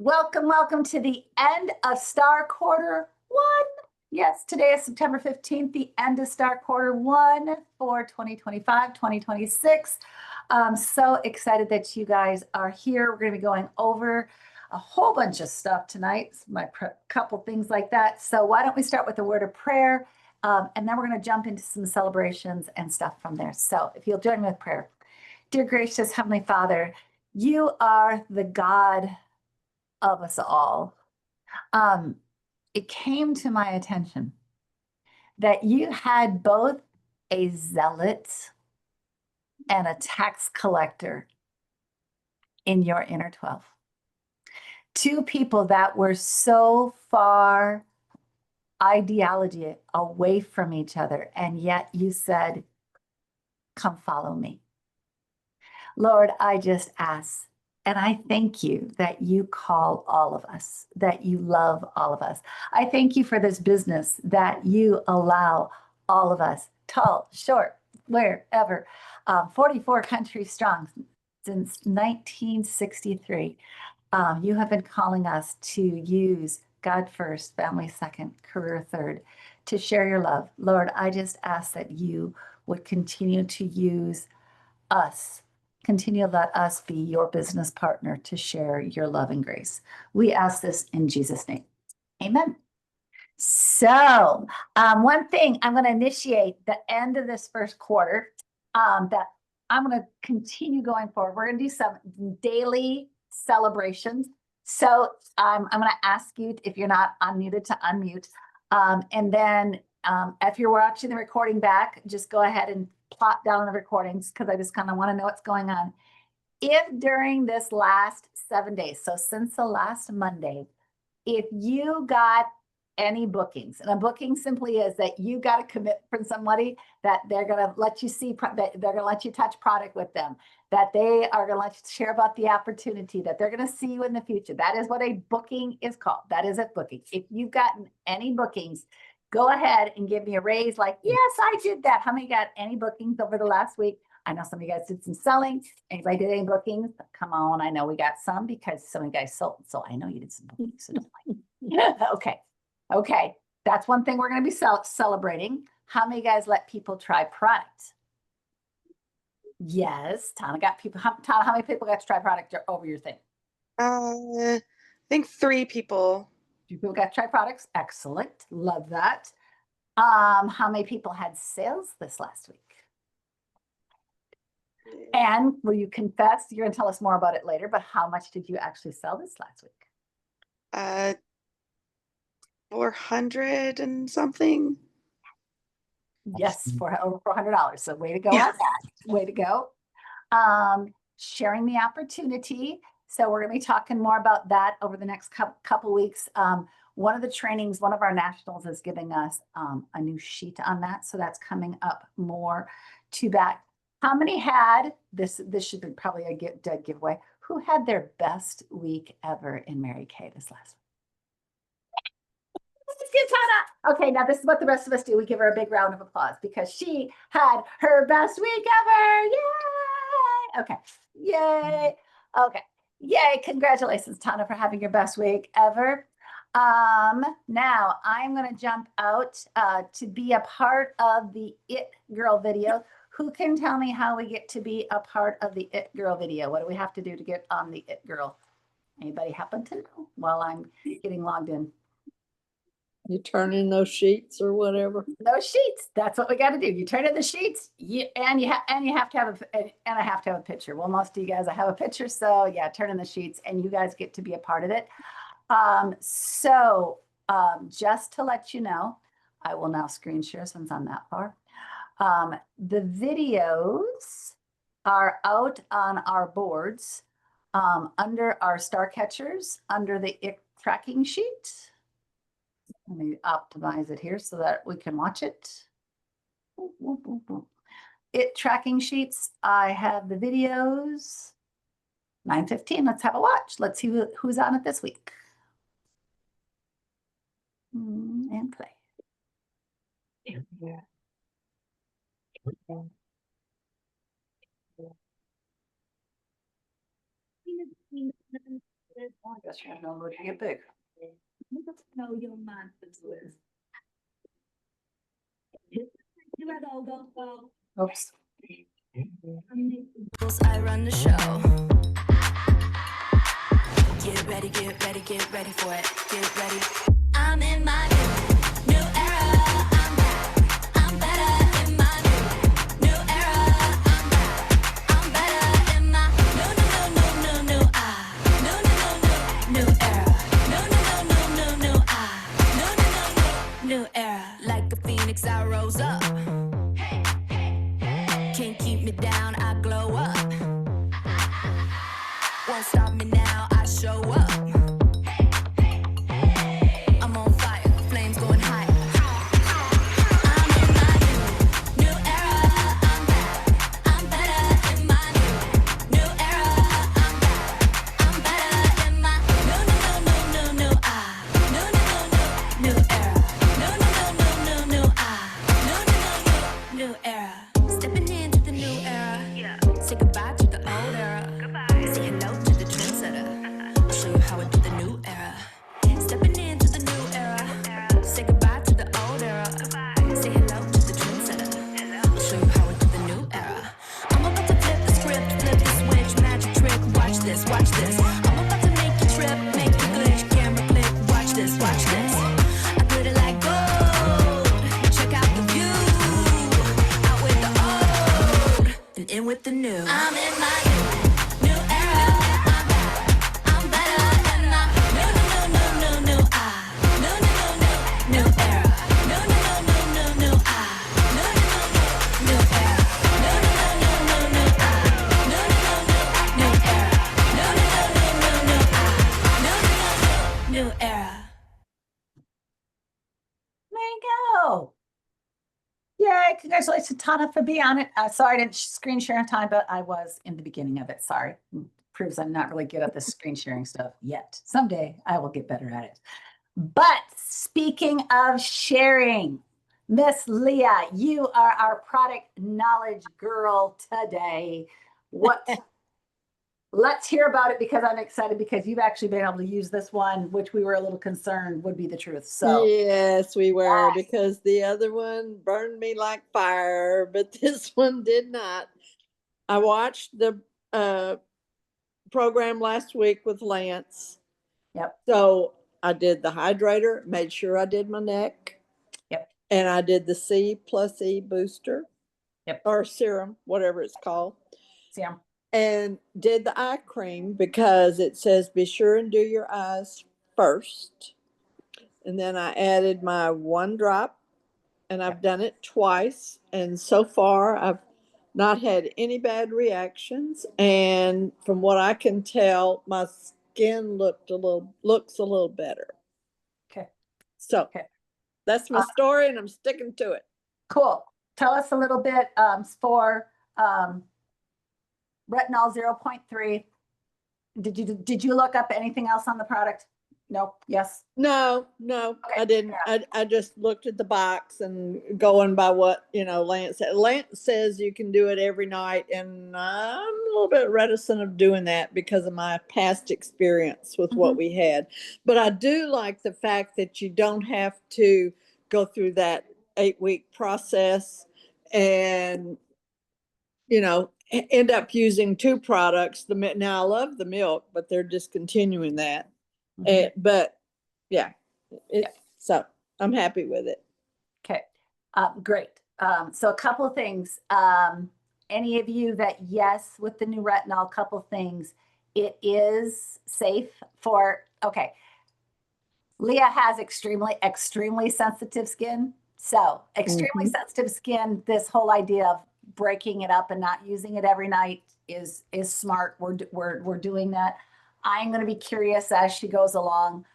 Welcome, welcome to the end of StarQuarter 1. Yes, today is September 15th, the end of StarQuarter 1 for 2025, 2026. I'm so excited that you guys are here. We're going to be going over a whole bunch of stuff tonight, couple things like that. So why don't we start with a word of prayer, and then we're going to jump into some celebrations and stuff from there. So if you'll join me with prayer. Dear gracious Heavenly Father, you are the God of us all. It came to my attention that you had both a zealot and a tax collector in your inner 12. Two people that were so far ideology away from each other, and yet you said, come follow me. Lord, I just ask, and I thank you that you call all of us, that you love all of us. I thank you for this business that you allow all of us, tall, short, wherever, 44 countries strong since 1963. You have been calling us to use God first, family second, career third, to share your love. Lord, I just ask that you would continue to use us. Continue to let us be your business partner to share your love and grace. We ask this in Jesus' name. Amen. So one thing, I'm going to initiate the end of this first quarter that I'm going to continue going forward. We're going to do some daily celebrations. So I'm going to ask you, if you're not unmuted, to unmute. And then if you're watching the recording back, just go ahead and plot down the recordings, because I just kind of want to know what's going on. If during this last 7 days, so since the last Monday, if you got any bookings, and a booking simply is that you got a commitment from somebody that they're going to let you see, that they're going to let you touch product with them, that they are going to let you share about the opportunity, that they're going to see you in the future. That is what a booking is called. That is a booking. If you've gotten any bookings, go ahead and give me a raise like, yes, I did that. How many got any bookings over the last week? I know some of you guys did some selling. Anybody did any bookings? Come on, I know we got some because some of you guys sold. So I know you did some bookings. So don't like. Okay. That's one thing we're going to be celebrating. How many guys let people try product? Yes, Tana got people. Tana, how many people got to try product over your thing? I think 3 people. 2 people got to try products. Excellent. Love that. How many people had sales this last week? And will you confess? You're going to tell us more about it later, but how much did you actually sell this last week? 400 and something. Yes, for over $400. So way to go on that. Way to go. Sharing the opportunity. So we're going to be talking more about that over the next couple weeks. One of the trainings, one of our nationals is giving us a new sheet on that. So that's coming up more to that. How many had, this should be probably a dead giveaway, who had their best week ever in Mary Kay this last week? Let's give Tana. Okay, now this is what the rest of us do. We give her a big round of applause because she had her best week ever. Yay! Okay, yay. Okay, yay. Congratulations, Tana, for having your best week ever. Now I'm going to jump out to be a part of the It Girl video. Who can tell me how we get to be a part of the It Girl video? What do we have to do to get on the It Girl? Anybody happen to know while I'm getting logged in? You turn in those sheets or whatever. Those sheets. That's what we got to do. You turn in the sheets, and you have to have I have to have a picture. Well, most of you guys, I have a picture, so yeah, turn in the sheets, and you guys get to be a part of it. Just to let you know, I will now screen share since I'm that far. The videos are out on our boards under our StarCatchers, under the It tracking sheet. Let me optimize it here so that we can watch it. It tracking sheets. I have the videos. 9:15. Let's have a watch. Let's see who's on it this week. And play. Yeah. Guess you're no mood to get big. Know your mind is with. Oops. I run the show. Get ready, get ready, get ready for it. Get ready. I'm in my new era. I'm back. I'm better in my new era. I'm back. I'm better in my new new era. New era. Like a phoenix, I rose up. Can't keep me down, I glow up. Won't stop me now, I show up. I'm on fire, flames going higher. I'm in my new era. I'm back. I'm better in my new era. I'm back. I'm better in my new era. New era. Stepping into the new era. Say goodbye to the old era. Say hello to the trendsetter. I'll show you how I do the new era. Stepping into the new era. Say goodbye to the old era. Say hello to the trendsetter. I'll show you how I do the new era. I'm about to flip the script, flip the switch, magic trick. Watch this, watch this. I'm about to make you trip, make you glitch, camera click. Watch this, watch this. I put it like gold. Check out the view. Out with the old and in with the new. I'm in my new era. I'm back. I'm better in my new era. New era. New era. New era. There you go. Yay, congratulations to Tana for being on it. Sorry I didn't screen share on time, but I was in the beginning of it. Sorry. Proves I'm not really good at the screen sharing stuff yet. Someday I will get better at it. But speaking of sharing, Miss Leah, you are our product knowledge girl today. What? Let's hear about it because I'm excited because you've actually been able to use this one, which we were a little concerned would be the truth. So Yes, we were, Yes. because the other one burned me like fire, but this one did not. I watched the program last week with Lance. Yep. So I did the hydrator, made sure I did my neck. Yep. And I did the C+E booster. Yep. Or serum, whatever it's called. Sam. And did the eye cream because it says be sure and do your eyes first. And then I added my 1 drop, and I've done it twice. And so far, I've not had any bad reactions. And from what I can tell, my skin looks a little better. Okay. So Okay. that's my story, and I'm sticking to it. Cool. Tell us a little bit for retinol 0.3. Did you look up anything else on the product? No. Yes. No, Okay, I didn't. I just looked at the box and going by what, Lance said. Lance says you can do it every night, and I'm a little bit reticent of doing that because of my past experience with what we had. But I do like the fact that you don't have to go through that 8-week process and, end up using 2 products. Now I love the milk, but they're discontinuing that. But yeah, so I'm happy with it. Okay, great. So a couple of things. Any of you that yes with the new retinol, a couple of things. It is safe for, okay. Leah has extremely sensitive skin. So extremely sensitive skin, this whole idea of breaking it up and not using it every night is smart. We're doing that. I'm going to be curious as she goes along.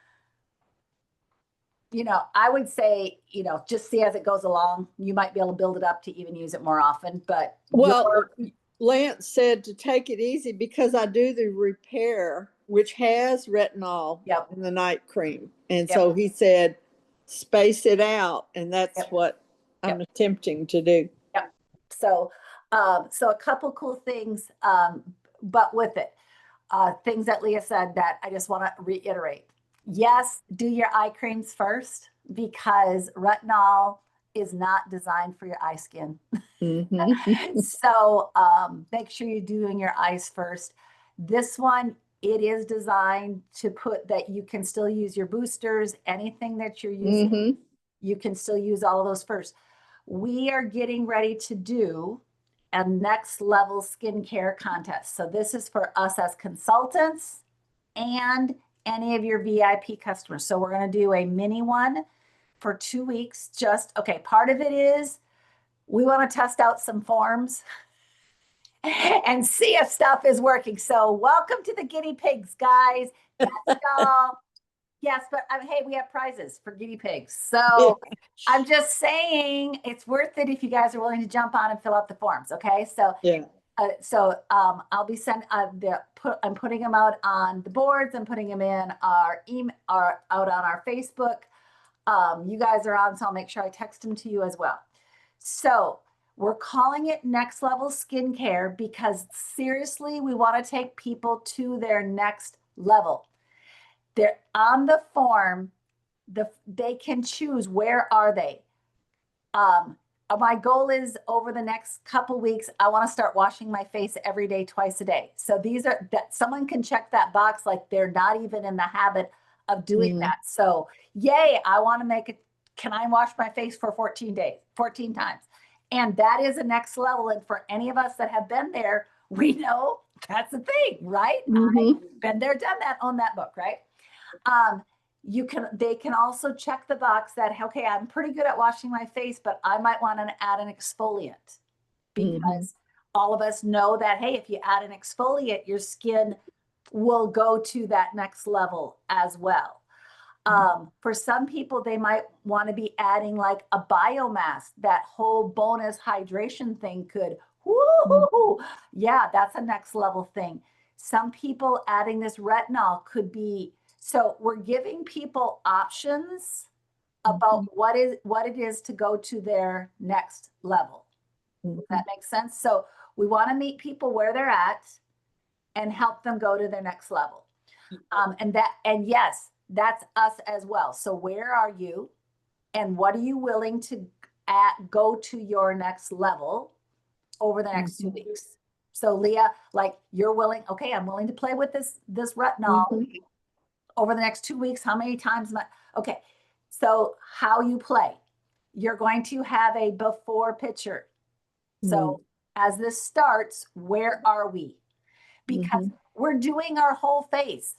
I would say, just see as it goes along. You might be able to build it up to even use it more often, but. Well, Lance said to take it easy because I do the repair, which has retinol in the night cream. And so he said, space it out. And that's what I'm attempting to do. So, so a couple cool things, but with it, things that Leah said that I just want to reiterate. Yes, do your eye creams first because retinol is not designed for your eye skin. Mhm. So make sure you're doing your eyes first. This one, it is designed to put that you can still use your boosters, anything that you're using, Mhm. you can still use all of those first. We are getting ready to do a next level skincare contest. So this is for us as consultants and any of your VIP customers. So we're going to do a mini one for 2 weeks. Okay, part of it is we want to test out some forms and see if stuff is working. So welcome to the guinea pigs, guys. Yes, y'all. Yes, but hey, we have prizes for guinea pigs. So I'm just saying it's worth it if you guys are willing to jump on and fill out the forms. Okay, so Yeah. I'll be sending I'm putting them out on the boards. I'm putting them in our email, out on our Facebook. You guys are on, so I'll make sure I text them to you as well. So we're calling it Next Level Skincare because seriously, we want to take people to their next level. They're on the form. They can choose where are they. My goal is over the next couple weeks, I want to start washing my face every day, twice a day. So these are that someone can check that box like they're not even in the habit of doing that. So yay, I want to make it. Can I wash my face for 14 days, 14 times? And that is a next level. And for any of us that have been there, we know that's a thing, right? Mhm. I've been there, done that, own that book, right? They can also check the box that, okay, I'm pretty good at washing my face, but I might want to add an exfoliant because all of us know that, hey, if you add an exfoliant, your skin will go to that next level as well. For some people, they might want to be adding like a biomass, that whole bonus hydration thing could, woo-hoo-hoo. Yeah, that's a next level thing. Some people adding this retinol could be, so we're giving people options about what it is to go to their next level. Does that make sense? So we want to meet people where they're at and help them go to their next level. And yes, that's us as well. So where are you and what are you willing to go to your next level over the next 2 weeks? So Leah, like you're willing, okay, I'm willing to play with this retinol over the next 2 weeks. How many times okay. So how you play, you're going to have a before picture. So as this starts, where are we? Because we're doing our whole face.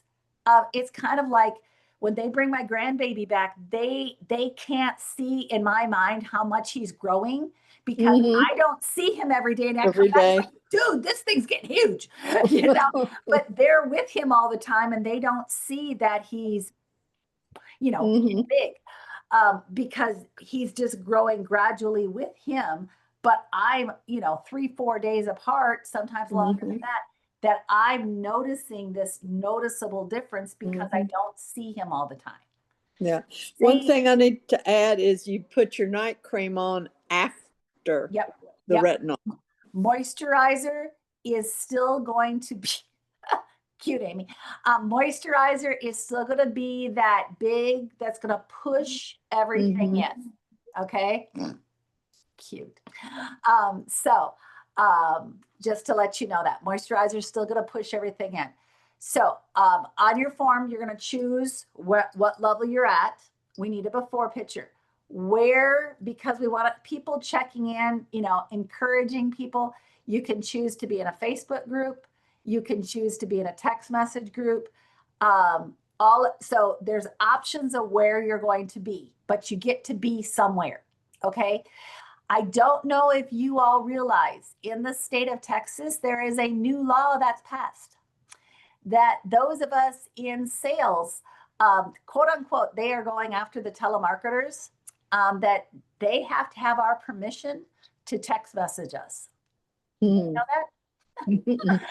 It's kind of like when they bring my grandbaby back, they can't see in my mind how much he's growing because I don't see him every day. And I come back like, dude, this thing's getting huge, you know. But they're with him all the time, and they don't see that he's, you know, big, because he's just growing gradually with him. But I'm, 3-4 days apart, sometimes longer than that I'm noticing this noticeable difference because I don't see him all the time. Yeah. One thing I need to add is you put your night cream on after the retinol. Moisturizer is still going to be cute, Amy. Moisturizer is still going to be that big that's going to push everything in. Okay. Cute. Just to let you know that moisturizer is still going to push everything in. So on your form, you're going to choose what level you're at. We need a before picture. Because we want people checking in, encouraging people. You can choose to be in a Facebook group. You can choose to be in a text message group. So there's options of where you're going to be, but you get to be somewhere. Okay. I don't know if you all realize in the state of Texas, there is a new law that's passed that those of us in sales, quote unquote, they are going after the telemarketers, that they have to have our permission to text message us. You know that?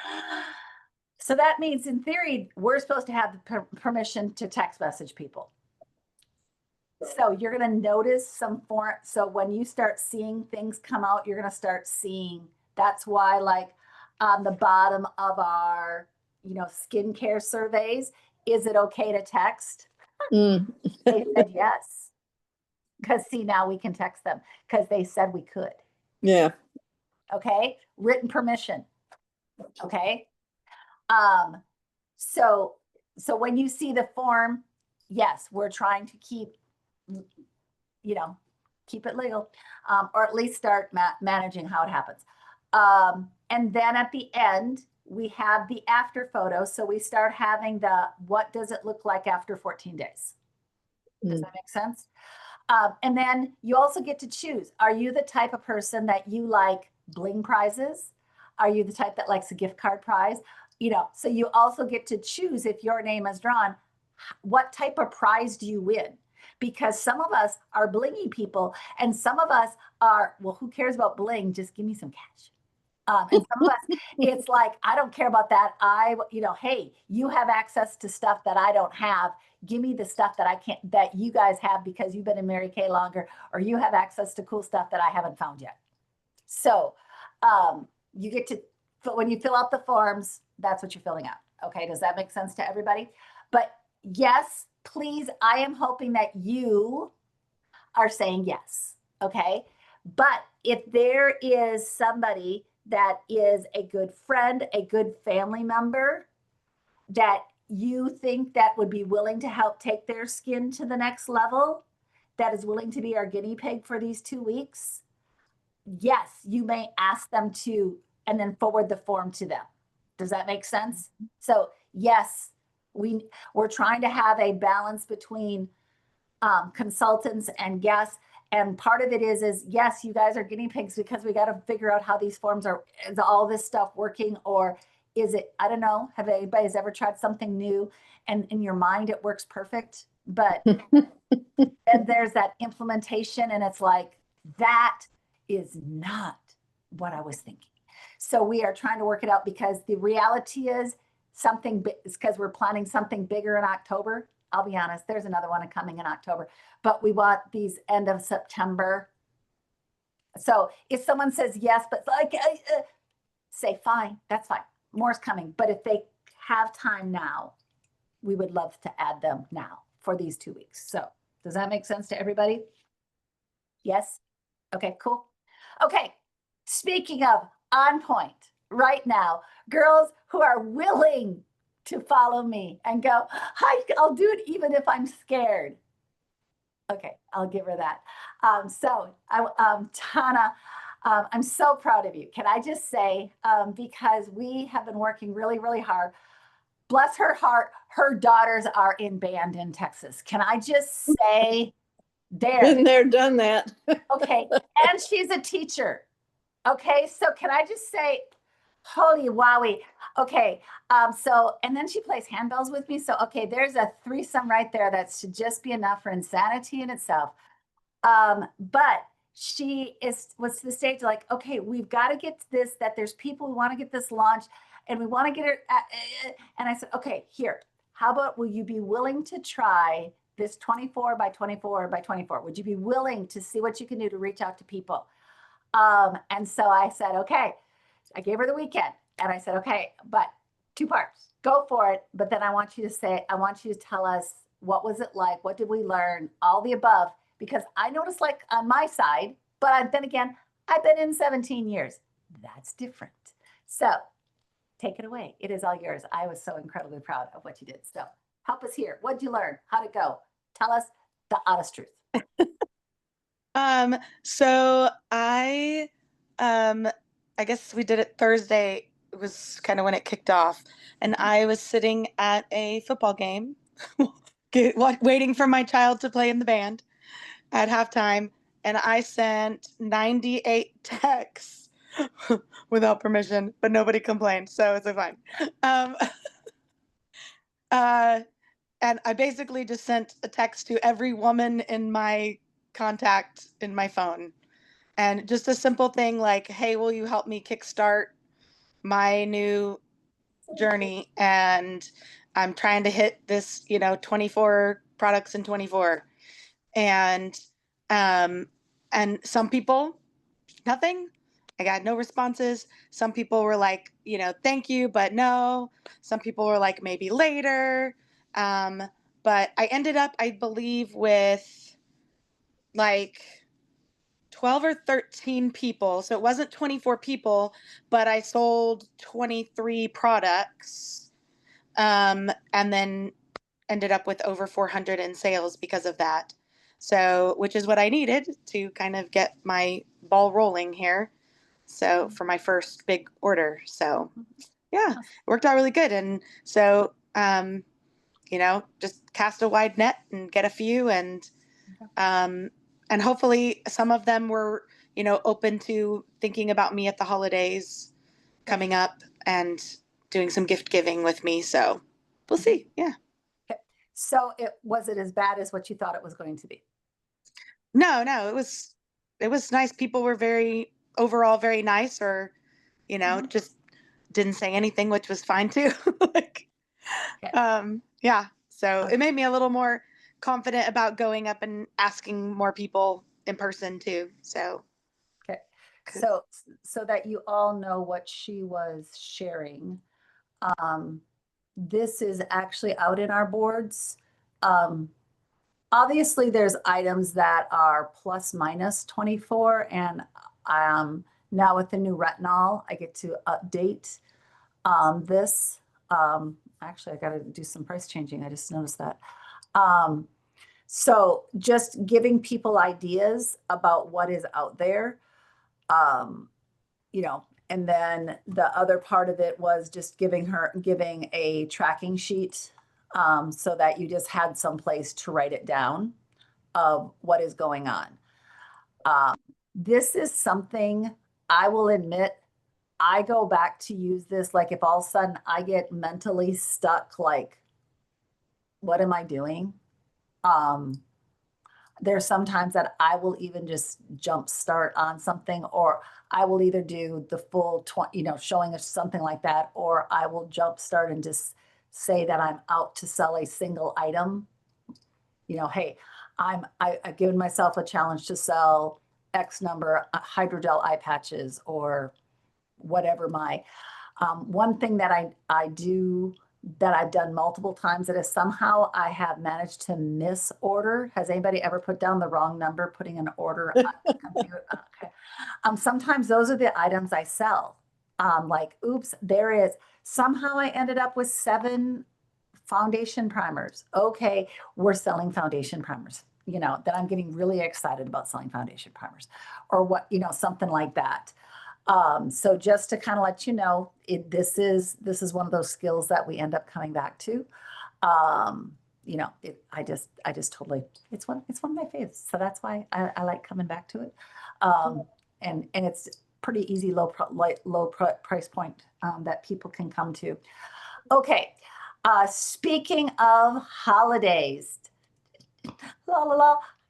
So that means in theory, we're supposed to have the permission to text message people. So you're going to notice some form. So when you start seeing things come out, you're going to start seeing. That's why, like on the bottom of our, skincare surveys. Is it okay to text? Mm. They said yes. Because see, now we can text them because they said we could. Yeah. Okay. Written permission. Okay. So when you see the form, yes, we're trying to keep it legal, or at least start managing how it happens. And then at the end, we have the after photo. So we start having what does it look like after 14 days? Does that make sense? And then you also get to choose. Are you the type of person that you like bling prizes? Are you the type that likes a gift card prize? So you also get to choose, if your name is drawn, what type of prize do you win? Because some of us are blingy people and some of us are, well, who cares about bling? Just give me some cash. And some of us, it's like, I don't care about that. Hey, you have access to stuff that I don't have. Give me the stuff that I can't, that you guys have because you've been in Mary Kay longer, or you have access to cool stuff that I haven't found yet. So you get to, when you fill out the forms, that's what you're filling out. Okay. Does that make sense to everybody? But yes, please, I am hoping that you are saying yes. Okay. But if there is somebody that is a good friend, a good family member that you think that would be willing to help take their skin to the next level, that is willing to be our guinea pig for these 2 weeks, yes, you may ask them to, and then forward the form to them. Does that make sense? So yes, we're trying to have a balance between consultants and guests. And part of it is yes, you guys are guinea pigs because we got to figure out how these forms are, is all this stuff working, or is it, I don't know, have anybody's ever tried something new and in your mind it works perfect, but then there's that implementation and it's like, that is not what I was thinking. So we are trying to work it out because the reality is because we're planning something bigger in October. I'll be honest, there's another one coming in October, but we want these end of September. So if someone says yes, but like, say fine, that's fine. More's coming. But if they have time now, we would love to add them now for these 2 weeks. So does that make sense to everybody? Yes? Okay, cool. Okay, speaking of on point right now, girls who are willing to follow me and go, hi, I'll do it even if I'm scared. Okay, I'll give her that. Tana, I'm so proud of you. Can I just say, because we have been working really, really hard. Bless her heart, her daughters are in band in Texas. Can I just say, Been there, done that. Okay, and she's a teacher. Okay, so can I just say, holy wowie. Okay, and then she plays handbells with me. So, okay, there's a threesome right there that should just be enough for insanity in itself. But she was to the stage like, okay, we've got to get this, that there's people who want to get this launched and we want to get it. And I said, okay, here, how about, will you be willing to try this 24 by 24 by 24? Would you be willing to see what you can do to reach out to people? And so I said, okay, I gave her the weekend and I said, okay, but 2 parts, go for it. But then I want you to tell us, what was it like? What did we learn? All the above, because I noticed, like, on my side, but then again, I've been in 17 years. That's different. So take it away. It is all yours. I was so incredibly proud of what you did. So help us here. What'd you learn? How'd it go? Tell us the honest truth. So I guess we did it Thursday. It was kind of when it kicked off, and I was sitting at a football game, waiting for my child to play in the band at halftime, and I sent 98 texts without permission, but nobody complained, so it's fine. And I basically just sent a text to every woman in my contact in my phone. And just a simple thing like, hey, will you help me kickstart my new journey? And I'm trying to hit this, 24 products in 24. And some people, nothing. I got no responses. Some people were like, you know, thank you, but no. Some people were like, maybe later. But I ended up, I believe, with like 12 or 13 people. So it wasn't 24 people, but I sold 23 products. And then ended up with over 400 in sales because of that. So, which is what I needed to kind of get my ball rolling here. So, for my first big order. So, yeah, it worked out really good. And so, you know, just cast a wide net and get a few, and hopefully some of them were, you know, open to thinking about me at the holidays coming up and doing some gift giving with me. So, we'll see. Yeah. So was it as bad as what you thought it was going to be? No, it was nice. People were overall very nice, or, you know, just didn't say anything, which was fine too. Like, yeah. So it made me a little more confident about going up and asking more people in person too. So Okay. So that you all know what she was sharing. This is actually out in our boards. Obviously there's items that are plus minus 24, and now with the new retinol, I get to update this. Actually, I got to do some price changing. I just noticed that. So just giving people ideas about what is out there, you know, and then the other part of it was just giving a tracking sheet, so that you just had some place to write it down of what is going on. This is something I will admit, I go back to use this, like if all of a sudden I get mentally stuck, like, what am I doing? There's sometimes that I will even just jump start on something, or I will either do the full 20, you know, showing us something like that, or I will jump start and just say that I'm out to sell a single item. You know, hey, I've given myself a challenge to sell X number of hydrogel eye patches, or whatever my, one thing that I do that I've done multiple times that is somehow I have managed to misorder. Has anybody ever put down the wrong number, putting an order on the computer? Okay. Sometimes those are the items I sell. Like, oops, there is, somehow I ended up with 7 foundation primers. Okay, we're selling foundation primers. You know, that I'm getting really excited about selling foundation primers, or what, you know, something like that. So just to kind of let you know, this is one of those skills that we end up coming back to. You know, I just totally, it's one of my favorites. So that's why I like coming back to it. And it's pretty easy, low price point, that people can come to. Okay. Speaking of holidays,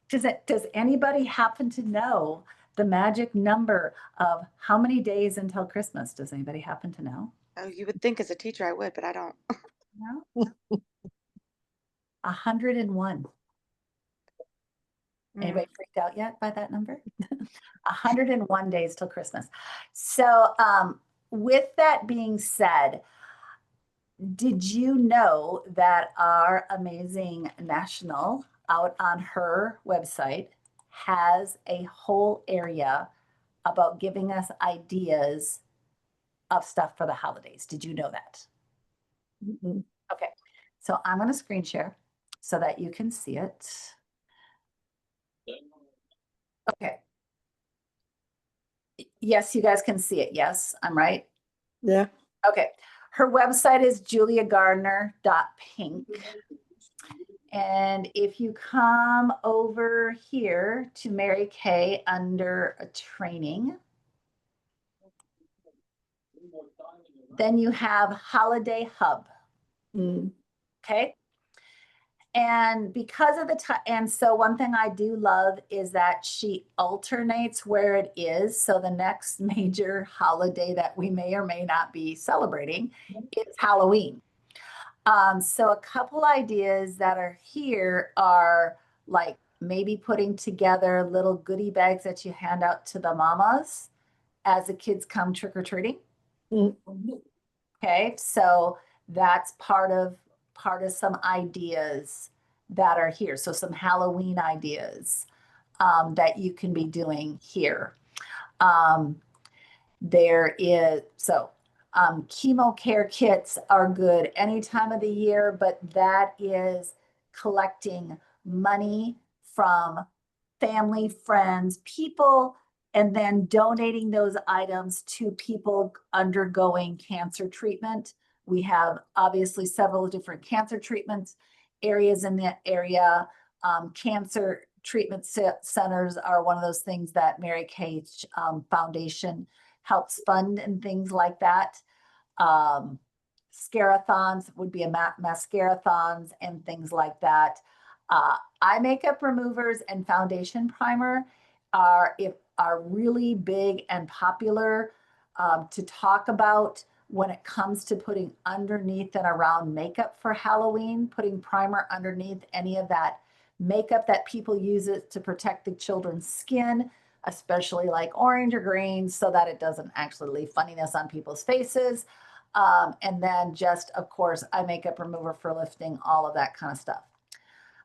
does anybody happen to know the magic number of how many days until Christmas? Does anybody happen to know? Oh, you would think as a teacher I would, but I don't. No. 101. Anybody freaked out yet by that number? 101 days till Christmas. So with that being said, did you know that our amazing National out on her website has a whole area about giving us ideas of stuff for the holidays? Did you know that? Mhm. Okay, so I'm going to screen share so that you can see it. Okay. Yes, you guys can see it. Yes, I'm right. Yeah. Okay. Her website is juliagardner.pink. And if you come over here to Mary Kay under a training, then you have Holiday Hub. Mm. Okay. And because of the time, and so one thing I do love is that she alternates where it is. So the next major holiday that we may or may not be celebrating is Halloween. So a couple ideas that are here are like maybe putting together little goodie bags that you hand out to the mamas as the kids come trick-or-treating. Mm. Okay, so that's part of some ideas that are here. So some Halloween ideas that you can be doing here. There is, so chemo care kits are good any time of the year, but that is collecting money from family, friends, people, and then donating those items to people undergoing cancer treatment. We have obviously several different cancer treatments areas in the area. Cancer treatment centers are one of those things that Mary Kay Foundation helps fund and things like that. Scarathons would be a mascarathons and things like that. Eye makeup removers and foundation primer are really big and popular to talk about when it comes to putting underneath and around makeup for Halloween, putting primer underneath any of that makeup that people use it to protect the children's skin, especially like orange or green, so that it doesn't actually leave funniness on people's faces. And then just, of course, eye makeup remover for lifting, all of that kind of stuff.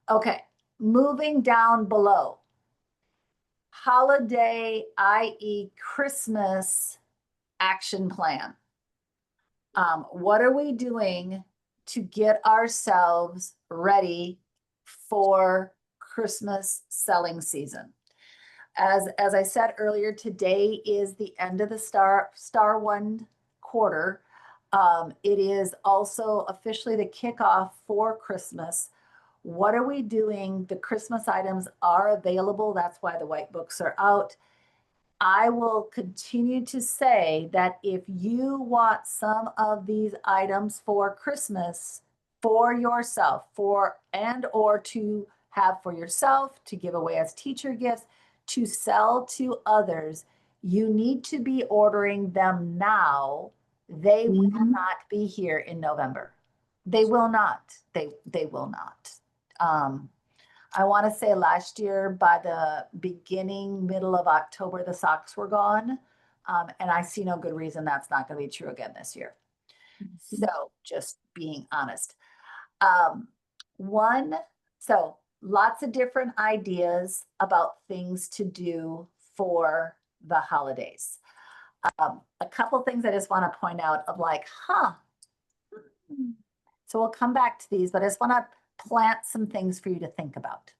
Okay, moving down below. Holiday, i.e. Christmas action plan. What are we doing to get ourselves ready for Christmas selling season? As I said earlier, today is the end of the Star One quarter. It is also officially the kickoff for Christmas. What are we doing? The Christmas items are available. That's why the white books are out. I will continue to say that if you want some of these items for Christmas for yourself, or to have for yourself, to give away as teacher gifts, to sell to others, you need to be ordering them now. They will not be here in November. They will not. They will not. I want to say last year by the middle of October, the socks were gone. And I see no good reason that's not going to be true again this year. So just being honest. So lots of different ideas about things to do for the holidays. A couple things I just want to point out of like, So we'll come back to these, but I just want to plant some things for you to think about.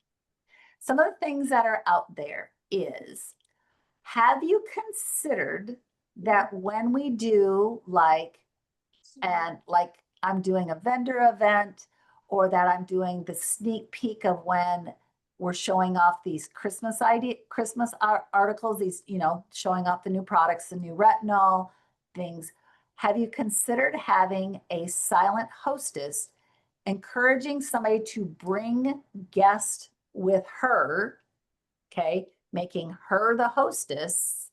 Some of the things that are out there is, have you considered that when we do like I'm doing a vendor event, or that I'm doing the sneak peek of when we're showing off these Christmas articles, these, showing off the new products, the new retinol things. Have you considered having a silent hostess, encouraging somebody to bring guests with her, okay, making her the hostess.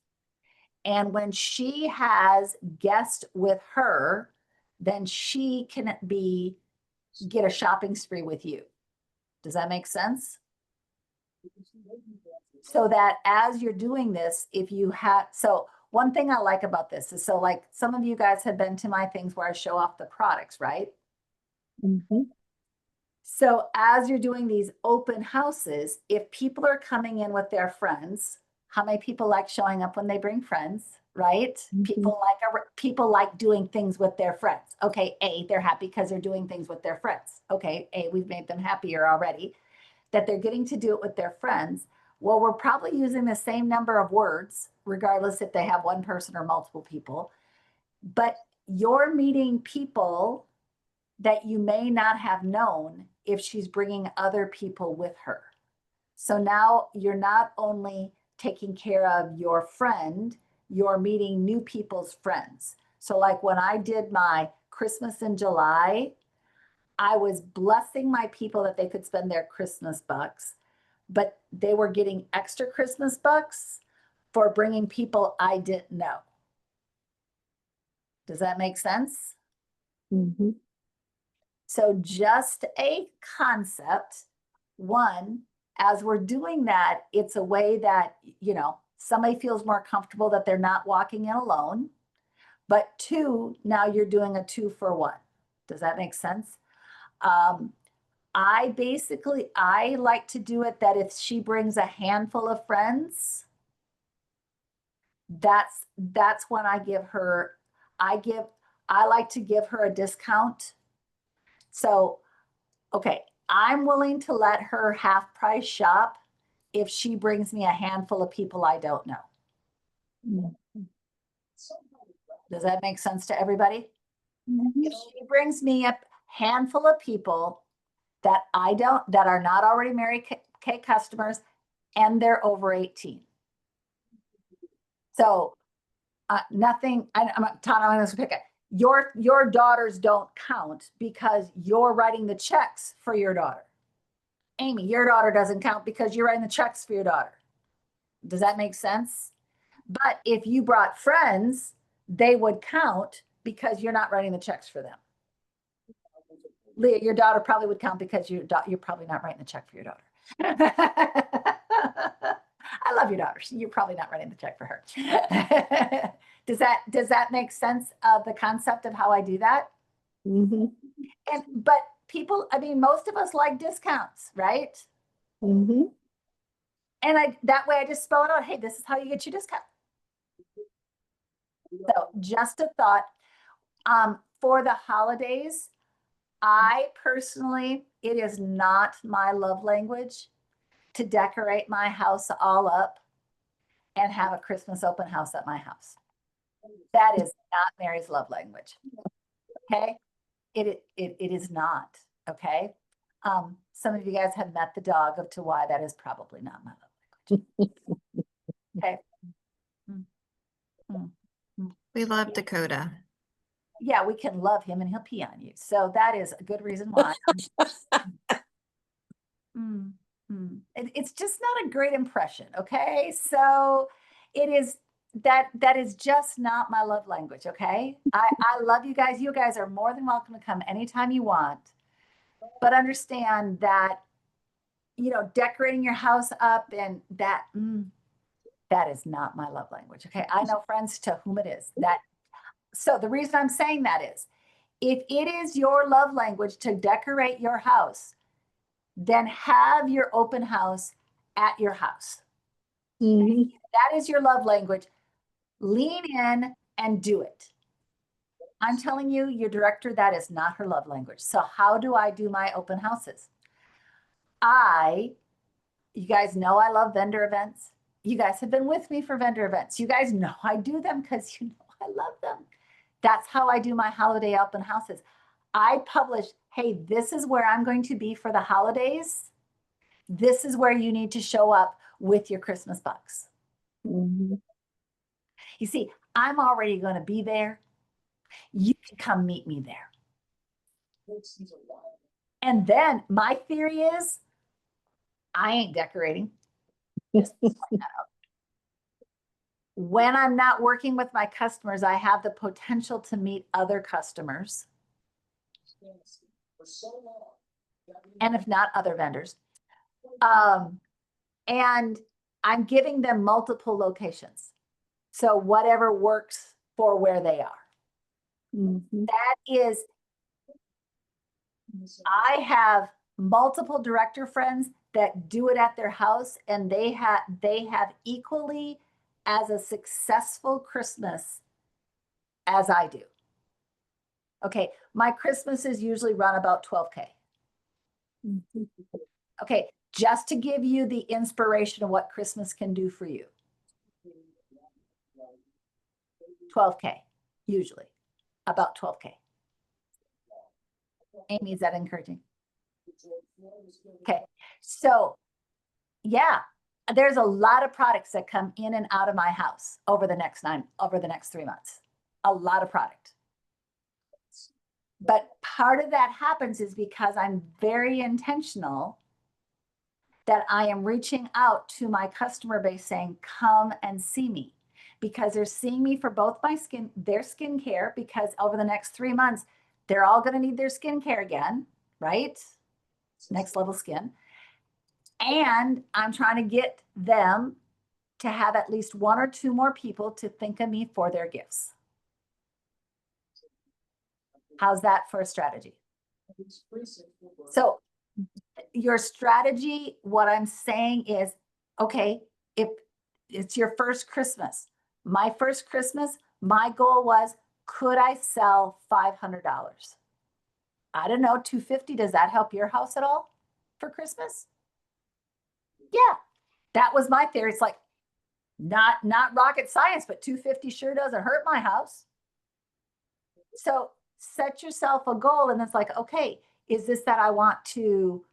And when she has guests with her, then she can get a shopping spree with you. Does that make sense? So that as you're doing this, one thing I like about this is, so like some of you guys have been to my things where I show off the products, right? So as you're doing these open houses, if people are coming in with their friends, how many people like showing up when they bring friends, right? People like doing things with their friends. Okay, they're happy because they're doing things with their friends. Okay, we've made them happier already that they're getting to do it with their friends. Well, we're probably using the same number of words, regardless if they have one person or multiple people, but you're meeting people that you may not have known if she's bringing other people with her. So now you're not only taking care of your friend, you're meeting new people's friends. So like when I did my Christmas in July, I was blessing my people that they could spend their Christmas bucks, but they were getting extra Christmas bucks for bringing people I didn't know. Does that make sense? So just a concept. One, as we're doing that, it's a way that, somebody feels more comfortable that they're not walking in alone. But 2, now you're doing a 2 for 1. Does that make sense? I like to do it that if she brings a handful of friends, that's when I like to give her a discount. So, okay, I'm willing to let her half price shop if she brings me a handful of people I don't know. Does that make sense to everybody? If she brings me a handful of people that are not already Mary Kay customers, and they're over 18. So nothing, I'm going to pick it. Your daughters don't count because you're writing the checks for your daughter. Amy, your daughter doesn't count because you're writing the checks for your daughter. Does that make sense? But if you brought friends, they would count because you're not writing the checks for them. Leah, your daughter probably would count because you're probably not writing the check for your daughter. I love your daughter. You're probably not writing the check for her. Does that make sense of the concept of how I do that? Mm-hmm. But people, I mean, most of us like discounts, right? Mm-hmm. And that way I just spell it out. Hey, this is how you get your discount. So just a thought. For the holidays, I personally, it is not my love language to decorate my house all up and have a Christmas open house at my house. That is not Mary's love language. Okay? It is not. Okay? Some of you guys have met the dog of to why that is probably not my love language. Okay? We love Dakota. Yeah, we can love him and he'll pee on you. So that is a good reason why. It's just not a great impression. Okay. So it is that is just not my love language. Okay. I love you guys. You guys are more than welcome to come anytime you want, but understand that, decorating your house up and that is not my love language. Okay. I know friends to whom it is that. So the reason I'm saying that is if it is your love language to decorate your house, then have your open house at your house. Mm-hmm. That is your love language. Lean in and do it. I'm telling you, your director, that is not her love language. So how do I do my open houses? You guys know I love vendor events. You guys have been with me for vendor events. You guys know I do them because I love them. That's how I do my holiday open houses. I publish, hey, this is where I'm going to be for the holidays. This is where you need to show up with your Christmas bucks. Mm-hmm. You see, I'm already going to be there. You can come meet me there. And then my theory is I ain't decorating. When I'm not working with my customers, I have the potential to meet other customers. And if not, other vendors. And I'm giving them multiple locations. So whatever works for where they are. Mm-hmm. That is, I have multiple director friends that do it at their house, and they have equally as a successful Christmas as I do. Okay, my Christmases usually run about 12K. Mm-hmm. Okay, just to give you the inspiration of what Christmas can do for you. 12K, usually, about 12K. Amy, is that encouraging? Okay, so yeah, there's a lot of products that come in and out of my house over the next 3 months. A lot of product. But part of that happens is because I'm very intentional that I am reaching out to my customer base saying, come and see me, because they're seeing me for both their skincare, because over the next 3 months, they're all going to need their skincare again, right? Next level skin. And I'm trying to get them to have at least 1 or 2 more people to think of me for their gifts. How's that for a strategy? So your strategy, what I'm saying is, okay, if it's your first Christmas, my first Christmas, my goal was, could I sell $500? I don't know, $250. Does that help your house at all for Christmas? Yeah, that was my theory. It's like not rocket science, but $250 sure doesn't hurt my house. So set yourself a goal, and it's like, okay, is this that I want to,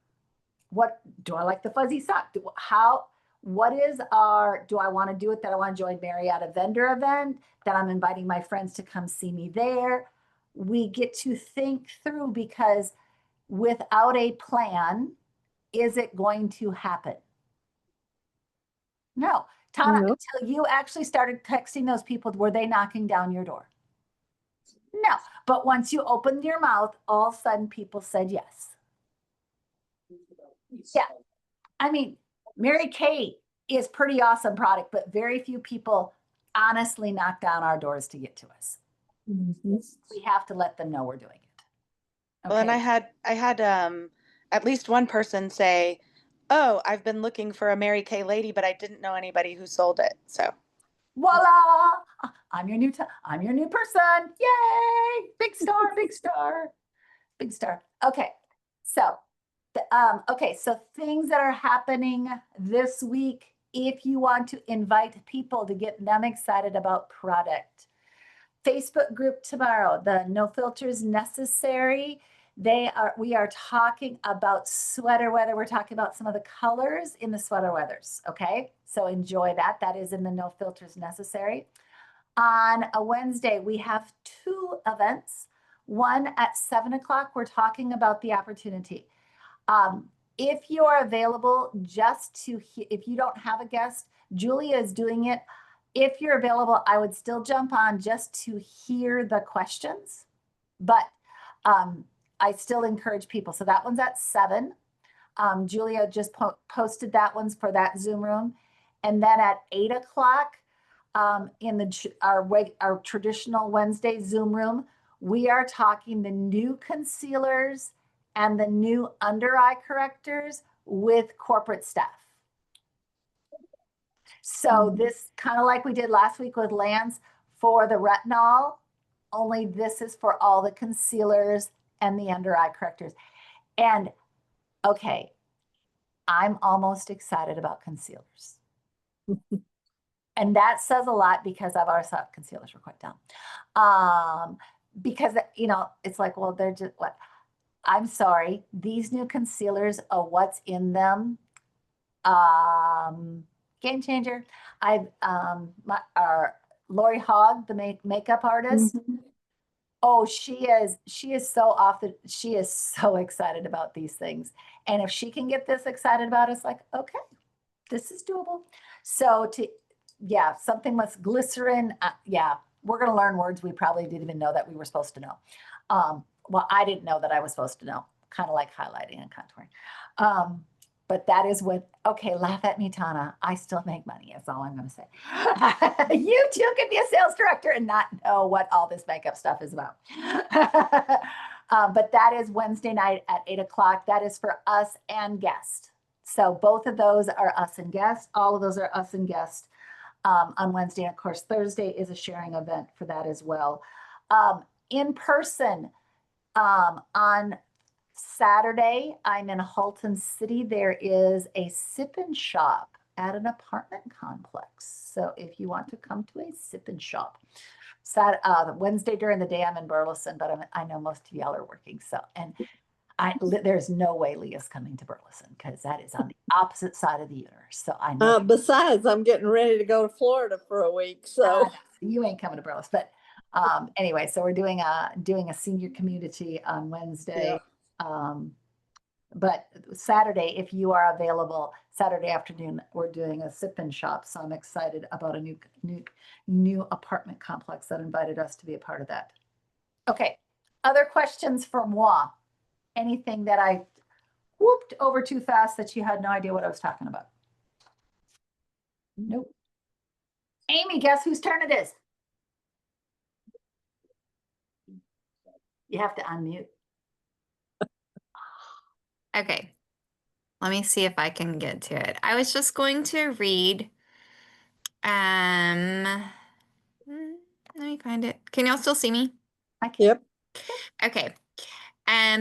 what do I like the fuzzy sock? Do I want to do it that I want to join Mary at a vendor event, that I'm inviting my friends to come see me there? We get to think through, because without a plan, is it going to happen? No. Tana, No. until you actually started texting those people, were they knocking down your door? No. But once you opened your mouth, all of a sudden people said yes. Yeah. I mean, Mary Kay is pretty awesome product, but very few people honestly knock down our doors to get to us. Mhm. We have to let them know we're doing it. Well, and I had at least one person say, "Oh, I've been looking for a Mary Kay lady, but I didn't know anybody who sold it." So voila! I'm your new person. Yay! Big star, big star, big star. Okay, so so things that are happening this week, if you want to invite people to get them excited about product. Facebook group tomorrow, the No Filters Necessary. We are talking about sweater weather. We're talking about some of the colors in the sweater weathers. Okay, so enjoy that. That is in the No Filters Necessary. On a Wednesday, we have 2 events. One at 7 o'clock, we're talking about the opportunity. If you are available, if you don't have a guest, Julia is doing it. If you're available, I would still jump on just to hear the questions, but I still encourage people. So that one's at 7. Julia just posted that one's for that Zoom room. And then at 8 o'clock in our traditional Wednesday Zoom room, we are talking the new concealers and the new under eye correctors with corporate staff. So this kind of like we did last week with Lance for the retinol, only this is for all the concealers and the under eye correctors. And okay, I'm almost excited about concealers. And that says a lot, because I've always thought concealers were quite dumb. Because, you know, it's like, well, they're just what? I'm sorry, these new concealers, what's in them? Game changer. Lori Hogg, the makeup artist. Mhm. Oh, she is she is so excited about these things. And if she can get this excited about it, it's like, okay, this is doable. So something with glycerin. Yeah, we're going to learn words we probably didn't even know that we were supposed to know. Well, I didn't know that I was supposed to know, kind of like highlighting and contouring. But that is what, okay, laugh at me, Tana. I still make money. That's all I'm going to say. You too can be a sales director and not know what all this makeup stuff is about. But that is Wednesday night at 8 o'clock. That is for us and guests. So both of those are us and guests. All of those are us and guests on Wednesday. And of course, Thursday is a sharing event for that as well. In person on Saturday, I'm in Halton City. There is a sip and shop at an apartment complex. So if you want to come to a sip and shop, Wednesday during the day, I'm in Burleson, but I know most of y'all are working. So, and there's no way Leah's coming to Burleson, because that is on the opposite side of the universe. So I know. Besides, I'm getting ready to go to Florida for a week. So you ain't coming to Burleson, but anyway, so we're doing a senior community on Wednesday. Yeah. But Saturday, if you are available, Saturday afternoon, we're doing a sip and shop. So I'm excited about a new apartment complex that invited us to be a part of that. Okay, other questions for moi? Anything that I whooped over too fast that you had no idea what I was talking about? Nope. Amy, guess whose turn it is? You have to unmute. Okay. Let me see if I can get to it. I was just going to read, um, let me find it. Can y'all still see me? I can't. Yep. Okay.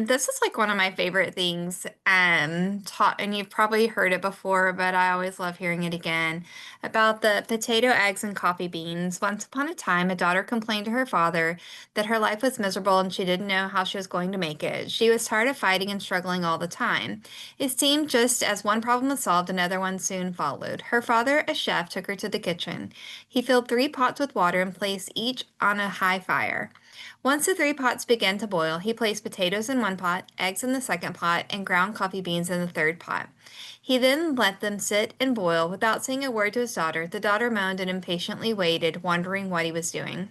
This is like one of my favorite things, taught, and you've probably heard it before, but I always love hearing it again, about the potato, eggs, and coffee beans. Once upon a time, a daughter complained to her father that her life was miserable and she didn't know how she was going to make it. She was tired of fighting and struggling all the time. It seemed just as one problem was solved, another one soon followed. Her father, a chef, took her to the kitchen. He filled 3 pots with water and placed each on a high fire. Once the 3 pots began to boil, he placed potatoes in one pot, eggs in the second pot, and ground coffee beans in the third pot. He then let them sit and boil without saying a word to his daughter. The daughter moaned and impatiently waited, wondering what he was doing.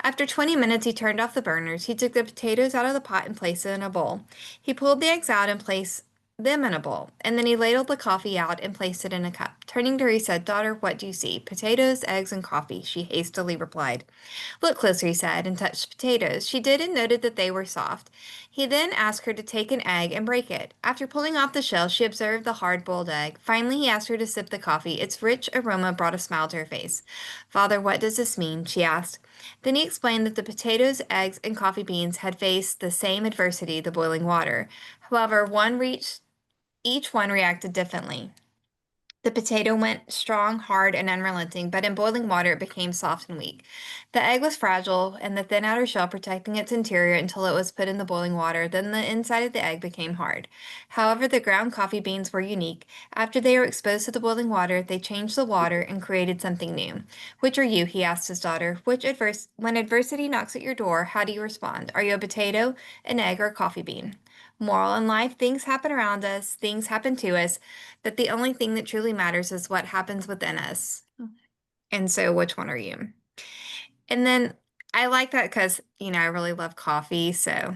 After 20 minutes, he turned off the burners. He took the potatoes out of the pot and placed it in a bowl. He pulled the eggs out and placed them in a bowl, and then he ladled the coffee out and placed it in a cup. Turning to her, he said, "Daughter, what do you see?" "Potatoes, eggs, and coffee," she hastily replied. "Look closer," he said, and touched the potatoes. She did and noted that they were soft. He then asked her to take an egg and break it. After pulling off the shell, she observed the hard-boiled egg. Finally, he asked her to sip the coffee. Its rich aroma brought a smile to her face. "Father, what does this mean?" she asked. Then he explained that the potatoes, eggs, and coffee beans had faced the same adversity, the boiling water. However, each one reacted differently. The potato went strong, hard, and unrelenting, but in boiling water it became soft and weak. The egg was fragile, and the thin outer shell protecting its interior until it was put in the boiling water. Then the inside of the egg became hard. However, the ground coffee beans were unique. After they were exposed to the boiling water, they changed the water and created something new. "Which are you?" he asked his daughter. When adversity knocks at your door, how do you respond? Are you a potato, an egg, or a coffee bean? Moral in life: things happen around us, things happen to us, but the only thing that truly matters is what happens within us. And so, which one are you? And then I like that because, I really love coffee. So,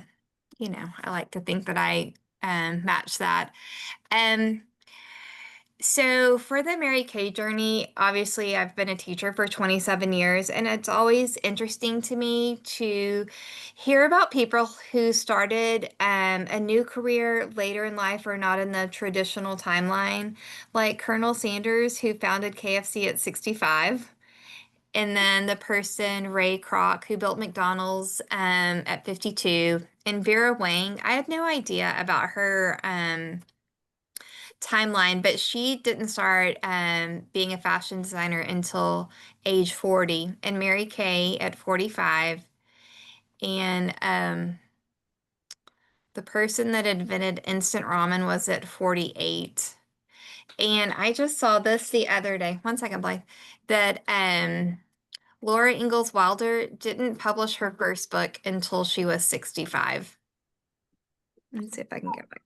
I like to think that I match that. Um, so for the Mary Kay journey, obviously I've been a teacher for 27 years, and it's always interesting to me to hear about people who started a new career later in life or not in the traditional timeline, like Colonel Sanders, who founded KFC at 65. And then the person, Ray Kroc, who built McDonald's at 52. And Vera Wang, I had no idea about her timeline, but she didn't start being a fashion designer until age 40, and Mary Kay at 45, and the person that invented instant ramen was at 48. And I just saw this the other day. One second, Blythe. That Laura Ingalls Wilder didn't publish her first book until she was 65. Let's see if I can get back.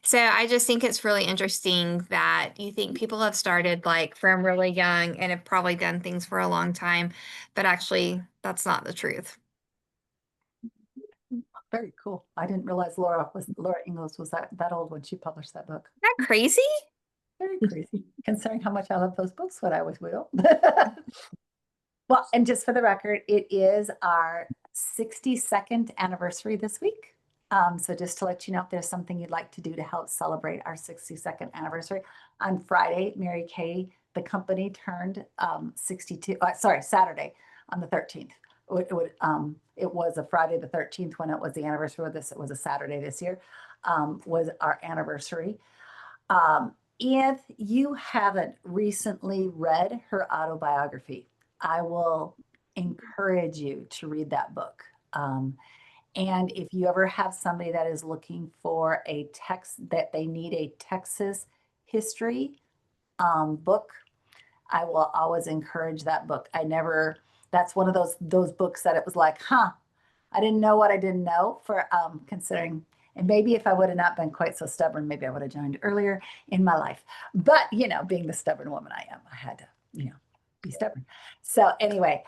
So I just think it's really interesting that you think people have started like from really young and have probably done things for a long time, but actually that's not the truth. Very cool. I didn't realize Laura Ingalls was that old when she published that book. Isn't that crazy? Very crazy, considering how much I love those books when I was little. Well, and just for the record, it is our 62nd anniversary this week. So just to let you know, if there's something you'd like to do to help celebrate our 62nd anniversary, on Friday, Mary Kay, the company, turned 62. Saturday on the 13th. It was a Friday the 13th when it was the anniversary of this. It was a Saturday this year, was our anniversary. If you haven't recently read her autobiography, I will encourage you to read that book. And if you ever have somebody that is looking for that they need a Texas history book, I will always encourage that book. That's one of those books that it was like, I didn't know what I didn't know, for considering, and maybe if I would have not been quite so stubborn, maybe I would have joined earlier in my life. But, being the stubborn woman I am, I had to, be stubborn. So anyway,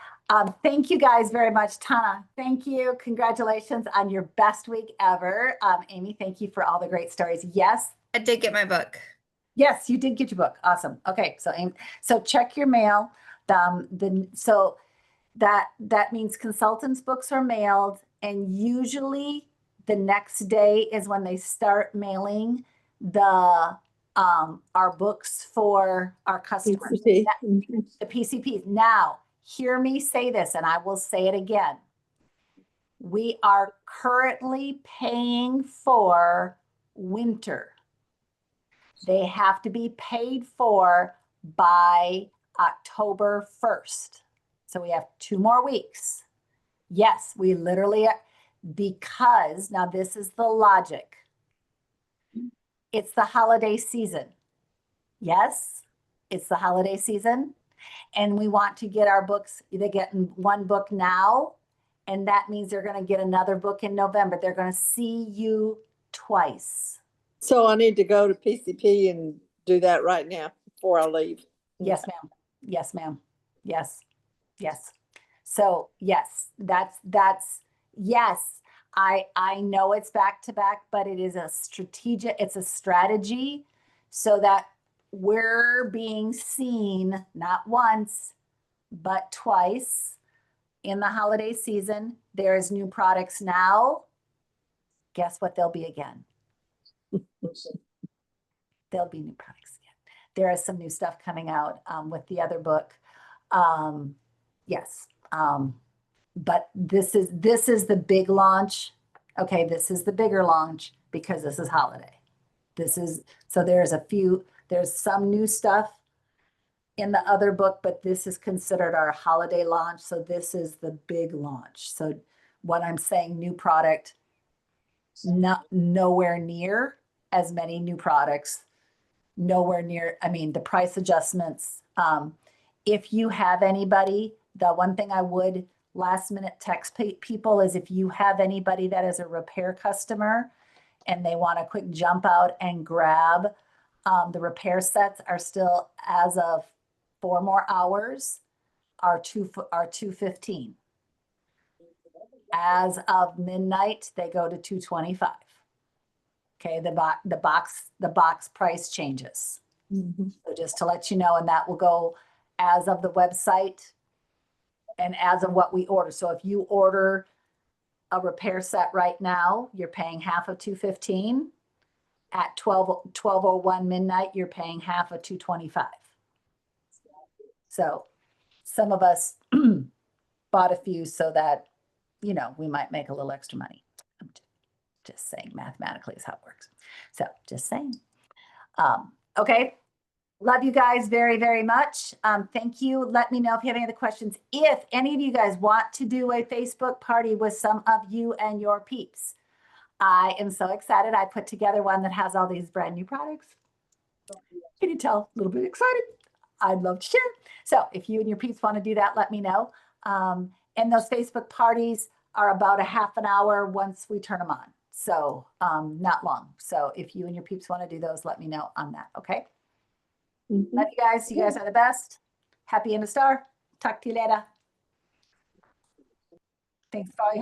thank you guys very much. Tana, thank you. Congratulations on your best week ever. Amy, thank you for all the great stories. Yes. I did get my book. Yes, you did get your book. Awesome. Okay. So check your mail. So that means consultants' books are mailed, and usually the next day is when they start mailing our books for our customers. PCP. The PCPs. Now, hear me say this, and I will say it again. We are currently paying for winter. They have to be paid for by October 1st. So we have 2 more weeks. Yes, we literally, because now this is the logic. It's the holiday season. Yes, it's the holiday season. And we want to get our books, they're getting 1 book now, and that means they're going to get another book in November. They're going to see you twice. So I need to go to PCP and do that right now before I leave. Yes, ma'am. Yes, ma'am. Yes. Yes. So yes, that's yes. I know it's back to back, but it is a it's a strategy so that we're being seen not once, but twice in the holiday season. There's new products now. Guess what? There'll be again. There'll be new products again. There is some new stuff coming out with the other book. Yes. But this is the big launch. Okay, this is the bigger launch because this is holiday. So there's some new stuff in the other book, but this is considered our holiday launch. So this is the big launch. So what I'm saying, new product, nowhere near as many new products, nowhere near, I mean, the price adjustments. If you have anybody, the one thing I would last minute text people is if you have anybody that is a repair customer and they want a quick jump out and grab, the repair sets are still, as of 4 more hours, are $215. As of midnight, they go to $225. Okay, the box price changes. So just to let you know, and that will go as of the website and as of what we order. So if you order a repair set right now, you're paying half of $215. At 12:01 midnight, you're paying half of $225. So some of us bought a few so that, we might make a little extra money. I'm just saying mathematically is how it works. So just saying. Okay. Love you guys very, very much. Thank you. Let me know if you have any other questions. If any of you guys want to do a Facebook party with some of you and your peeps, I am so excited. I put together one that has all these brand new products. Can you tell? A little bit excited. I'd love to share. So if you and your peeps want to do that, let me know. And those Facebook parties are about a half an hour once we turn them on. So not long. So if you and your peeps want to do those, let me know on that. Okay. Love you guys. You guys are the best. Happy in the star. Talk to you later. Thanks for all your help.